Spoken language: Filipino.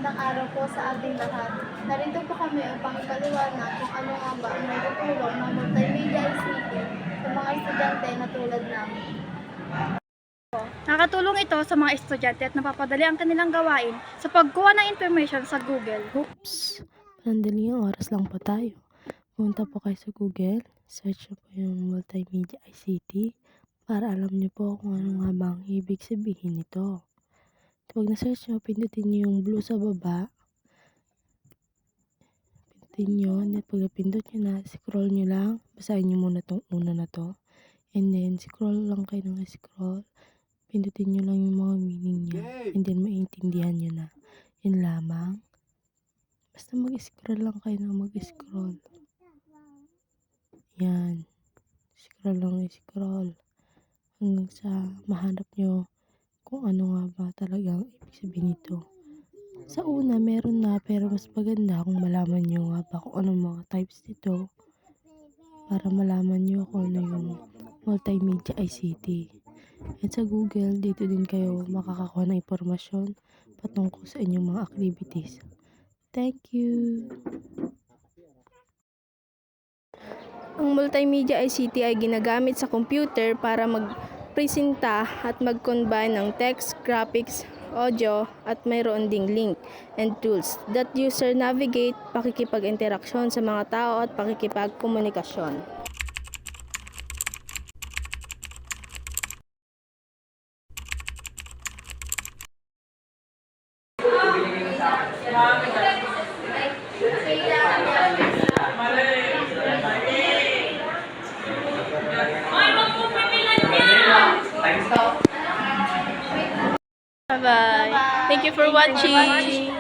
magandang araw po sa ating lahat. Narito po kami upang ipaliwanag kung ano nga ba ang natutulong ng multimedia ICT sa mga estudyante na tulad namin. Nakatulong ito sa mga estudyante at napapadali ang kanilang gawain sa pagkuha ng information sa Google. Oops! Panandaling oras lang po tayo. Punta po kayo sa Google, search nyo po yung Multimedia ICT para alam nyo po kung ano nga ba ang ibig sabihin nito. Pag na-search nyo, pindutin nyo yung blue sa baba. Pindutin nyo, at pag napindot nyo na, scroll nyo lang. Basahin nyo muna tong una na to. And then, scroll lang kayo ng scroll. Pindutin nyo lang yung mga meaning niya. And then, maintindihan nyo na. Yun lamang. Basta mag-scroll lang kayo na mag-scroll. Yan. Scroll lang scroll. Hanggang sa mahanap nyo kung ano nga ba talagang ibig sabihin nito. Sa una, meron na, pero mas maganda kung malaman nyo nga ba kung anong mga types nito para malaman nyo kung ano yung Multimedia ICT. At sa Google, dito din kayo makakakuha ng impormasyon patungkol sa inyong mga activities. Thank you! Ang multimedia ICT ay ginagamit sa computer para magpresenta at mag-combine ng text, graphics, audio at mayroon ding link and tools that user navigate, pakikipag-interaksyon sa mga tao at pakikipag-komunikasyon. Bye-bye. Thank you for watching.